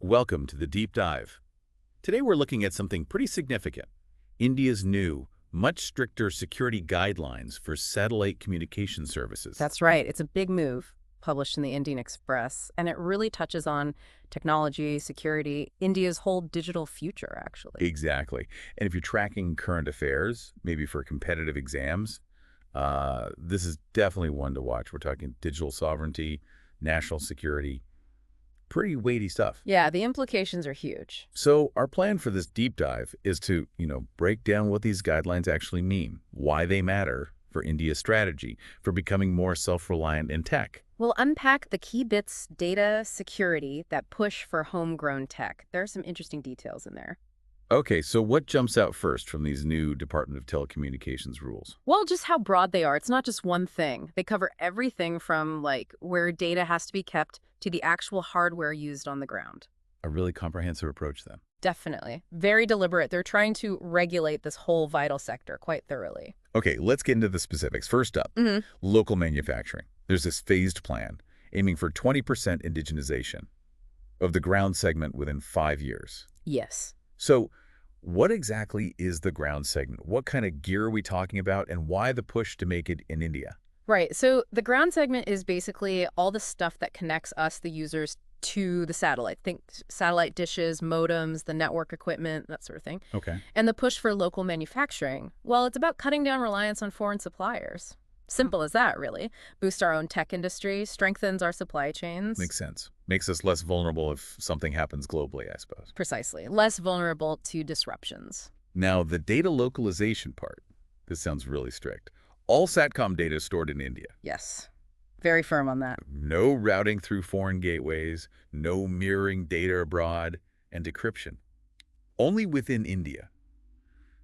Welcome to the Deep Dive. Today we're looking at something pretty significant. India's new, much stricter security guidelines for satellite communication services. That's right. It's a big move published in the Indian Express, and it really touches on technology, security, India's whole digital future, actually. Exactly. And if you're tracking current affairs, maybe for competitive exams, this is definitely one to watch. We're talking digital sovereignty, national security, pretty weighty stuff. Yeah, the implications are huge. So our plan for this deep dive is to, break down what these guidelines actually mean, why they matter for India's strategy, for becoming more self-reliant in tech. We'll unpack the key bits, data, security, that push for homegrown tech. There are some interesting details in there. Okay, so what jumps out first from these new Department of Telecommunications rules? Well, just how broad they are. It's not just one thing. They cover everything from, where data has to be kept to the actual hardware used on the ground. A really comprehensive approach then. Definitely. Very deliberate. They're trying to regulate this whole vital sector quite thoroughly. Okay, let's get into the specifics. First up, local manufacturing. There's this phased plan aiming for 20% indigenization of the ground segment within 5 years. Yes. So what exactly is the ground segment? What kind of gear are we talking about, and why the push to make it in India? Right. So the ground segment is basically all the stuff that connects us, the users, to the satellite. Think satellite dishes, modems, the network equipment, that sort of thing. Okay. And the push for local manufacturing, well, it's about cutting down reliance on foreign suppliers. Simple as that, really. Boost our own tech industry, strengthens our supply chains. Makes sense. Makes us less vulnerable if something happens globally, I suppose. Precisely. Less vulnerable to disruptions. Now, the data localization part, this sounds really strict. All Satcom data is stored in India. Yes. Very firm on that. No routing through foreign gateways, no mirroring data abroad, and decryption. Only within India.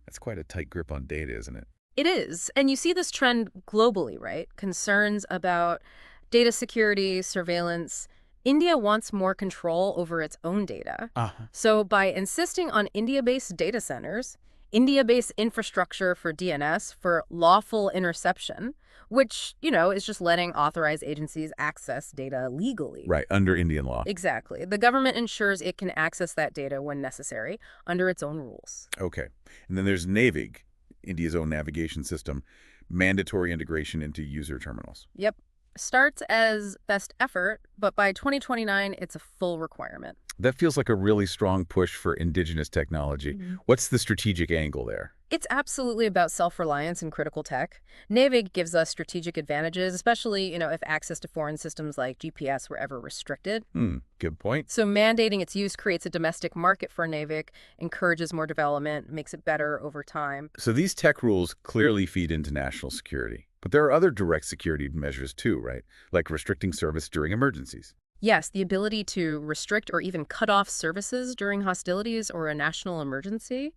That's quite a tight grip on data, isn't it? It is. And you see this trend globally, right? Concerns about data security, surveillance. India wants more control over its own data. So by insisting on India-based data centers, India-based infrastructure for DNS, for lawful interception, which, is just letting authorized agencies access data legally. Right, under Indian law. Exactly. The government ensures it can access that data when necessary under its own rules. Okay. And then there's NAVIG, India's own navigation system, mandatory integration into user terminals. Yep. Starts as best effort, but by 2029, it's a full requirement. That feels like a really strong push for indigenous technology. What's the strategic angle there? It's absolutely about self-reliance in critical tech. NAVIG gives us strategic advantages, especially, if access to foreign systems like GPS were ever restricted. Good point. So mandating its use creates a domestic market for NAVIG, encourages more development, makes it better over time. So these tech rules clearly feed into national security. But there are other direct security measures too, right? Like restricting service during emergencies. Yes, the ability to restrict or even cut off services during hostilities or a national emergency.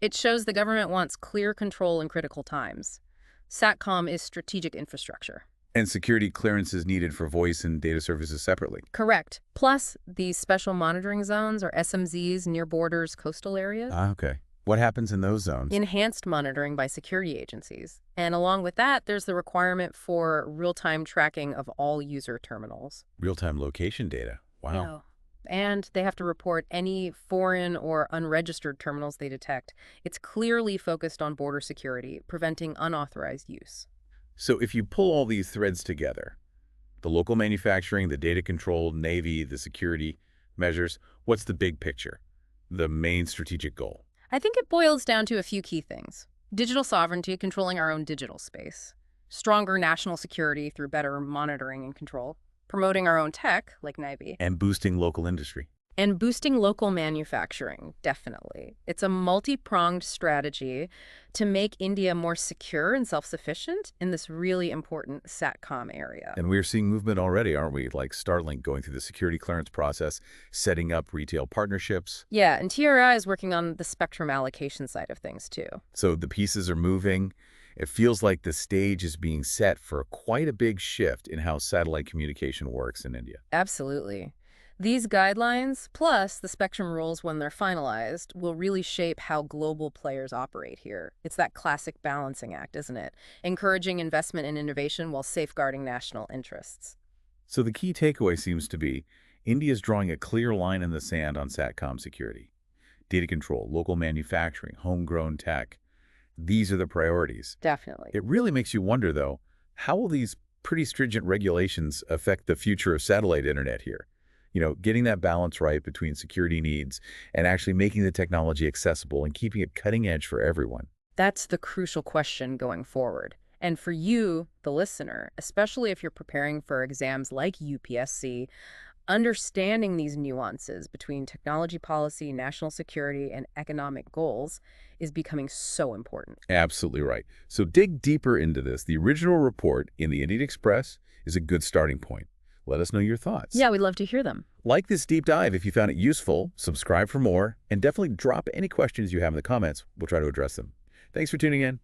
It shows the government wants clear control in critical times. Satcom is strategic infrastructure. And security clearances needed for voice and data services separately. Correct. Plus, these special monitoring zones, or SMZs, near borders, coastal areas. Okay. What happens in those zones? Enhanced monitoring by security agencies. And along with that, there's the requirement for real-time tracking of all user terminals. Real-time location data. Wow. And they have to report any foreign or unregistered terminals they detect. It's clearly focused on border security, preventing unauthorized use. So if you pull all these threads together, the local manufacturing, the data control, Navy, the security measures, what's the big picture? The main strategic goal? I think it boils down to a few key things. Digital sovereignty, controlling our own digital space. Stronger national security through better monitoring and control. Promoting our own tech, like Navy. And boosting local industry. And boosting local manufacturing, definitely. It's a multi-pronged strategy to make India more secure and self-sufficient in this really important Satcom area. And we're seeing movement already, aren't we? Like Starlink going through the security clearance process, setting up retail partnerships. Yeah, and TRI is working on the spectrum allocation side of things, too. So the pieces are moving. It feels like the stage is being set for quite a big shift in how satellite communication works in India. Absolutely. These guidelines, plus the spectrum rules when they're finalized, will really shape how global players operate here. It's that classic balancing act, isn't it? Encouraging investment and innovation while safeguarding national interests. So the key takeaway seems to be India's drawing a clear line in the sand on Satcom security. Data control, local manufacturing, homegrown tech. These are the priorities. Definitely. It really makes you wonder, though, how will these pretty stringent regulations affect the future of satellite internet here? Getting that balance right between security needs and actually making the technology accessible and keeping it cutting edge for everyone. That's the crucial question going forward. And for you, the listener, especially if you're preparing for exams like UPSC, understanding these nuances between technology policy, national security, and economic goals is becoming so important. Absolutely right. So dig deeper into this. The original report in the Indian Express is a good starting point. Let us know your thoughts. Yeah, we'd love to hear them. Like this deep dive if you found it useful, subscribe for more, and definitely drop any questions you have in the comments. We'll try to address them. Thanks for tuning in.